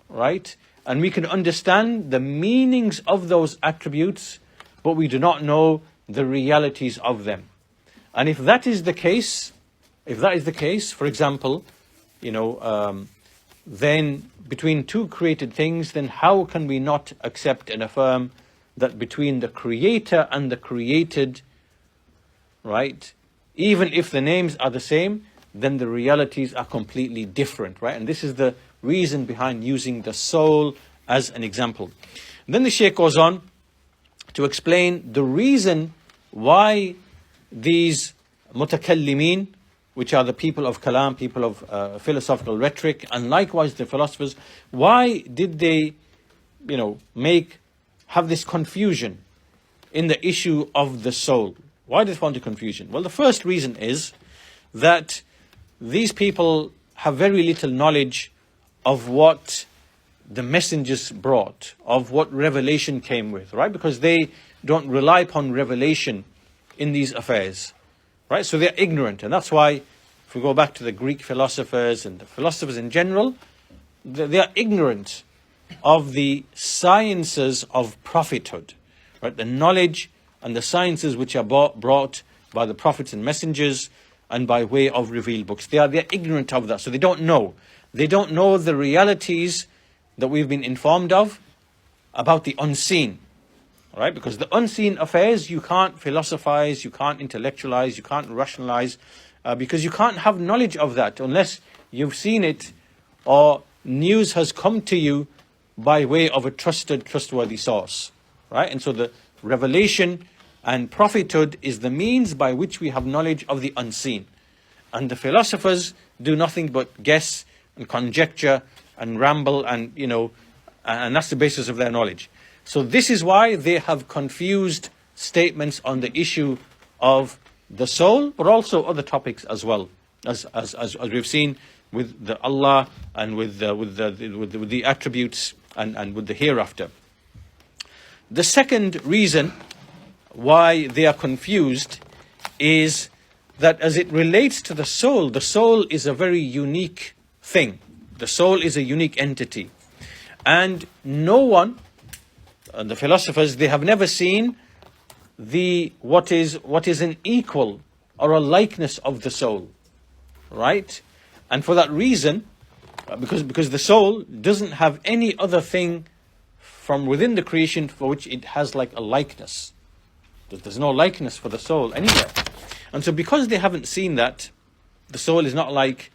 right? And we can understand the meanings of those attributes, but we do not know the realities of them. And if that is the case, for example, then between two created things, then how can we not accept and affirm that between the creator and the created, right, even if the names are the same, then the realities are completely different, right? And this is the reason behind using the soul as an example. And then the Shaykh goes on to explain the reason why these mutakallimin, which are the people of kalam, people of philosophical rhetoric, and likewise the philosophers, why did they, have this confusion in the issue of the soul? Why did they find the confusion? Well, the first reason is that these people have very little knowledge of what the messengers brought, of what revelation came with, right? Because they don't rely upon revelation in these affairs, right? So they're ignorant, and that's why, if we go back to the Greek philosophers and the philosophers in general, they are ignorant of the sciences of prophethood, right? The knowledge and the sciences which are brought by the prophets and messengers and by way of revealed books. They're ignorant of that, so they don't know. They don't know the realities that we've been informed of about the unseen, right? Because the unseen affairs, you can't philosophize, you can't intellectualize, you can't rationalize, because you can't have knowledge of that unless you've seen it or news has come to you by way of a trustworthy source, right? And so the revelation and prophethood is the means by which we have knowledge of the unseen. And the philosophers do nothing but guess and conjecture and ramble, and and that's the basis of their knowledge. So this is why they have confused statements on the issue of the soul, but also other topics as well, as we've seen with the Allah and with the attributes and with the hereafter. The second reason why they are confused is that as it relates to the soul is a very unique thing. The soul is a unique entity. And no one, the philosophers, they have never seen what is an equal or a likeness of the soul, right? And for that reason, because the soul doesn't have any other thing from within the creation for which it has like a likeness. There's no likeness for the soul anywhere. And so because they haven't seen that, the soul is not like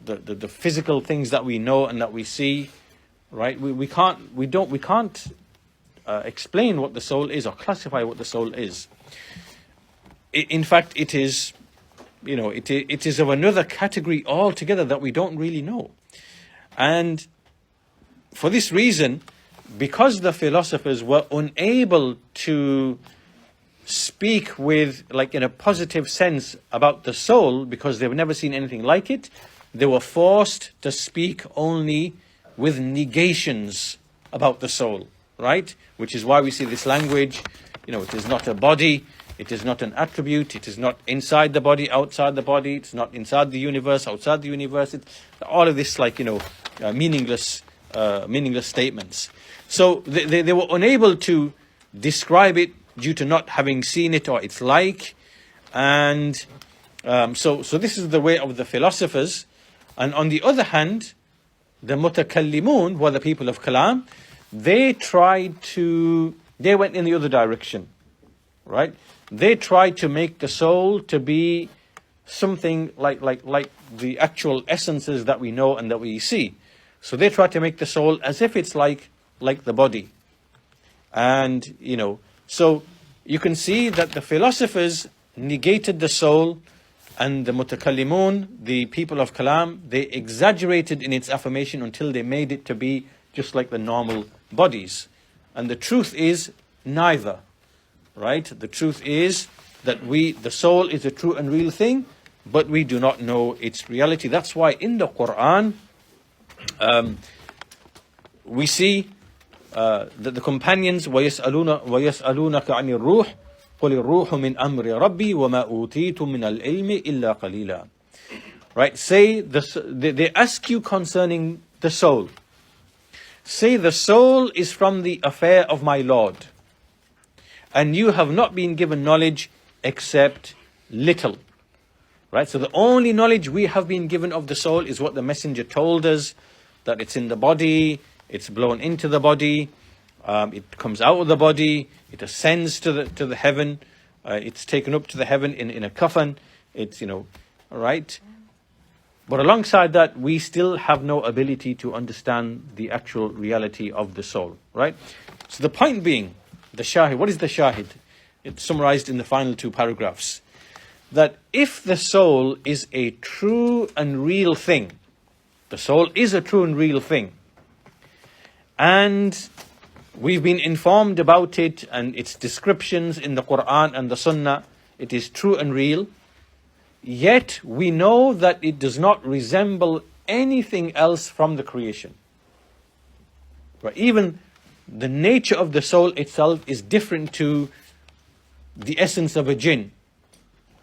the physical things that we know and that we see, right? We can't explain what the soul is or classify what the soul is. In fact, it is, it is of another category altogether that we don't really know. And for this reason, because the philosophers were unable to speak with, in a positive sense about the soul, because they've never seen anything like it, they were forced to speak only with negations about the soul, right? Which is why we see this language, it is not a body, it is not an attribute, it is not inside the body, outside the body, it's not inside the universe, outside the universe. All of this, meaningless statements. So they were unable to describe it due to not having seen it or its like. And so this is the way of the philosophers. And on the other hand, the mutakallimun, who are the people of kalam, they went in the other direction, right? They tried to make the soul to be something like the actual essences that we know and that we see. So they tried to make the soul as if it's like the body. And, so you can see that the philosophers negated the soul, and the mutakallimun, the people of kalam, they exaggerated in its affirmation until they made it to be just like the normal bodies. And the truth is neither, right? The truth is that the soul is a true and real thing, but we do not know its reality. That's why in the Quran, we see that the companions, وَيَسْأَلُونَكَ عَنِ الرُّوحِ قُلِ الرُّوحُ مِنْ أَمْرِ رَبِّي وَمَا أُوتِيتُ مِنَ الْعِلْمِ إِلَّا قَلِيلًا. Right? They ask you concerning the soul. Say, the soul is from the affair of my Lord, and you have not been given knowledge except little. Right? So the only knowledge we have been given of the soul is what the messenger told us, that it's in the body, it's blown into the body, it comes out of the body, it ascends to the heaven, it's taken up to the heaven in a coffin, it's, right? But alongside that, we still have no ability to understand the actual reality of the soul, right? So the point being, the shahid, what is the shahid? It's summarized in the final two paragraphs. that if the soul is a true and real thing, the soul is a true and real thing, and we've been informed about it and its descriptions in the Quran and the Sunnah, it is true and real, yet we know that it does not resemble anything else from the creation. Right? Even the nature of the soul itself is different to the essence of a jinn,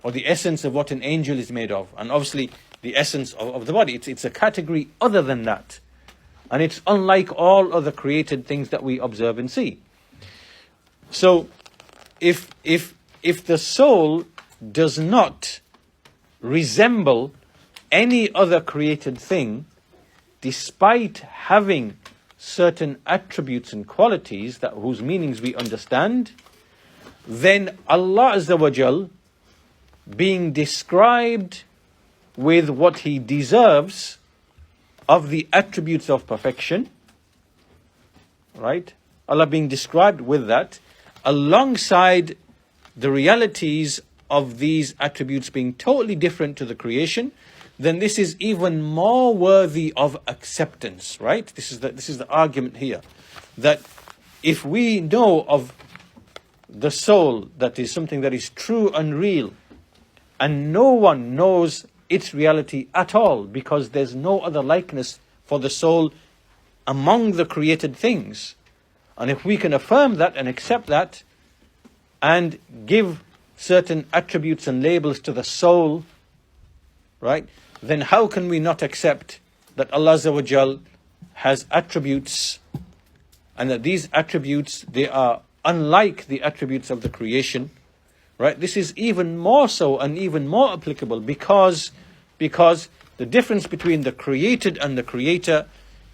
or the essence of what an angel is made of, and obviously the essence of the body. It's a category other than that. And it's unlike all other created things that we observe and see. So, if the soul does not resemble any other created thing, despite having certain attributes and qualities whose meanings we understand, then Allah Azza wa Jal, being described with what He deserves of the attributes of perfection, right? Allah being described with that, alongside the realities of these attributes being totally different to the creation, then this is even more worthy of acceptance, right? This is the argument here, that if we know of the soul that is something that is true and real, and no one knows its reality at all, because there's no other likeness for the soul among the created things, and if we can affirm that and accept that, and give certain attributes and labels to the soul, right, then how can we not accept that Allah Azza wa Jal has attributes, and that these attributes, they are unlike the attributes of the creation, right? This is even more so and even more applicable because the difference between the created and the creator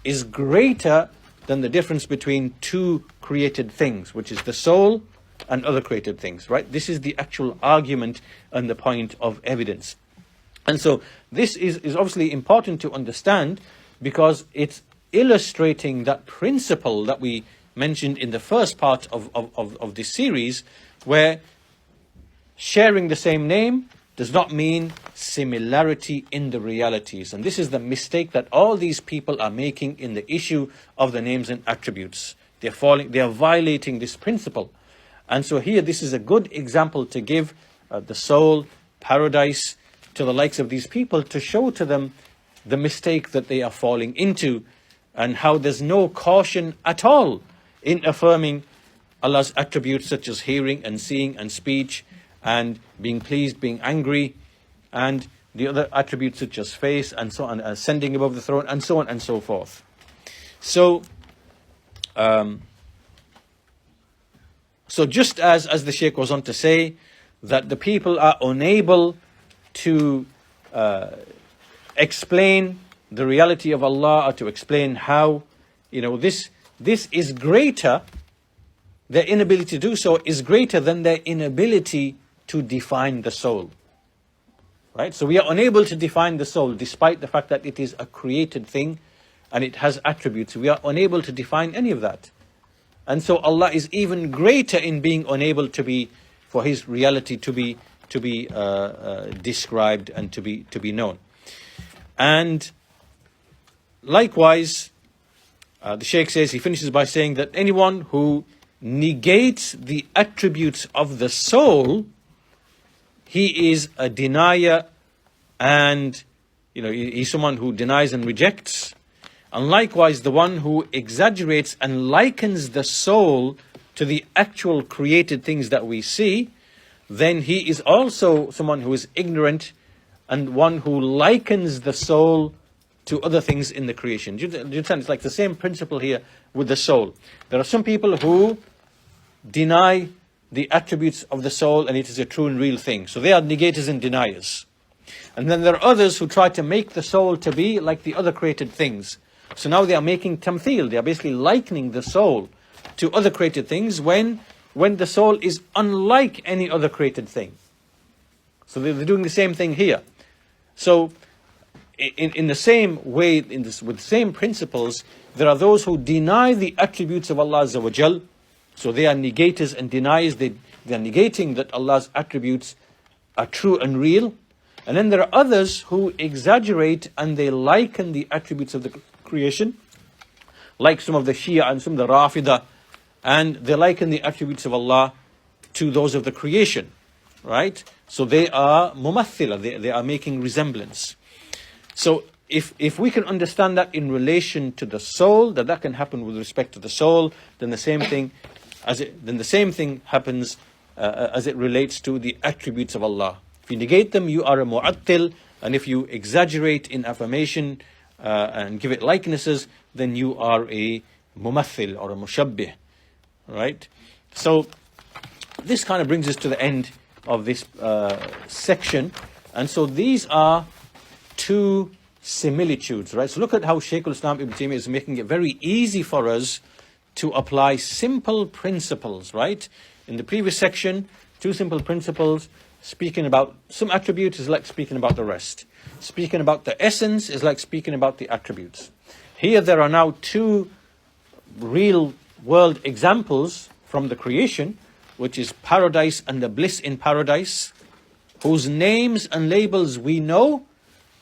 is greater than the difference between two created things, which is the soul and other created things, right? This is the actual argument and the point of evidence. And so this is obviously important to understand, because it's illustrating that principle that we mentioned in the first part of this series, where sharing the same name does not mean similarity in the realities. And this is the mistake that all these people are making in the issue of the names and attributes. They are violating this principle. And so here, this is a good example to give the soul, paradise, to the likes of these people, to show to them the mistake that they are falling into, and how there's no caution at all in affirming Allah's attributes such as hearing and seeing and speech, and being pleased, being angry, and the other attributes such as face and so on, ascending above the throne, and so on and so forth. So, so just as the Shaykh goes on to say, that the people are unable to explain the reality of Allah, or to explain how, this is greater, their inability to do so is greater than their inability to define the soul. Right? So we are unable to define the soul, despite the fact that it is a created thing and it has attributes. We are unable to define any of that. And so Allah is even greater in being unable for His reality to be described and to be known. And likewise, the Shaykh says, he finishes by saying that anyone who negates the attributes of the soul, he is a denier, and he's someone who denies and rejects. And likewise, the one who exaggerates and likens the soul to the actual created things that we see, then he is also someone who is ignorant, and one who likens the soul to other things in the creation. Do you understand? It's like the same principle here with the soul. There are some people who deny the attributes of the soul, and it is a true and real thing. So they are negators and deniers. And then there are others who try to make the soul to be like the other created things. So now they are making tamthil. They are basically likening the soul to other created things when the soul is unlike any other created thing. So they're doing the same thing here. So in the same way, with the same principles, there are those who deny the attributes of Allah Azza wa Jal. So they are negators and deniers. They are negating that Allah's attributes are true and real. And then there are others who exaggerate and they liken the attributes of the creation, like some of the Shia and some of the Rafida, and they liken the attributes of Allah to those of the creation, right? So they are mumathila, they are making resemblance. So if we can understand that in relation to the soul, that can happen with respect to the soul, then the same thing happens as it relates to the attributes of Allah. If you negate them, you are a mu'attil, and if you exaggerate in affirmation and give it likenesses, then you are a mumathil or a mushabbih, right? So this kind of brings us to the end of this section, and so these are two similitudes, right? So look at how Shaykh al-Islam Ibn Taymiyyah is making it very easy for us to apply simple principles, right? In the previous section, two simple principles. Speaking about some attributes is like speaking about the rest. Speaking about the essence is like speaking about the attributes. Here there are now two real world examples from the creation, which is paradise and the bliss in paradise, whose names and labels we know,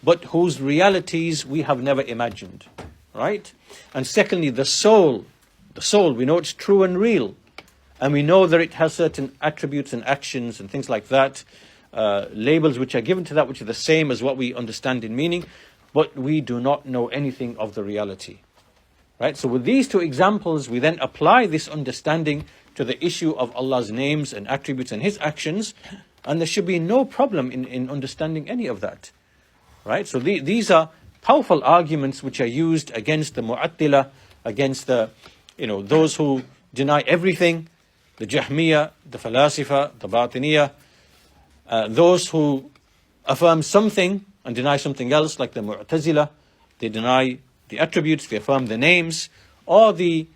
but whose realities we have never imagined, right? And secondly, the soul, we know it's true and real, and we know that it has certain attributes and actions and things like that, labels which are given to that which are the same as what we understand in meaning, but we do not know anything of the reality, right? So with these two examples, we then apply this understanding to the issue of Allah's names and attributes and His actions, and there should be no problem in understanding any of that, right? So these are powerful arguments which are used against the Mu'attila, against the, those who deny everything, the Jahmiyyah, the Falasifa, the Batiniyah, those who affirm something and deny something else, like the Mu'tazila, they deny the attributes, they affirm the names, or the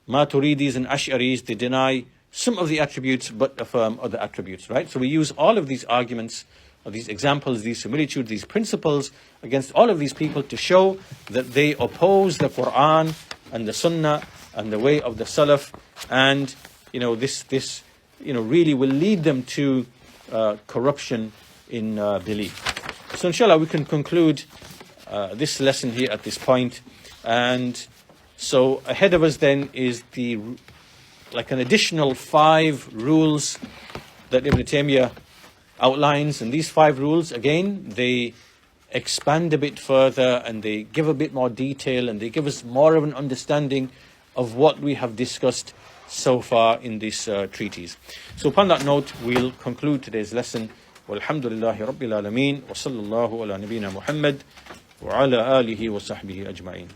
Maturidis and Ash'aris, they deny some of the attributes but affirm other attributes, right? So we use all of these arguments, or these examples, these similitudes, these principles against all of these people to show that they oppose the Quran and the Sunnah and the way of the Salaf, and this really will lead them to corruption in belief. So inshallah we can conclude this lesson here at this point. And so ahead of us then is an additional 5 rules that Ibn Taymiyyah outlines, and these 5 rules, again, they expand a bit further and they give a bit more detail and they give us more of an understanding of what we have discussed so far in this treatise. So upon that note, we'll conclude today's lesson. Walhamdulillahi Rabbil Alameen, wa sallallahu ala nabiyyina Muhammad wa ala alihi wa sahbihi ajma'in.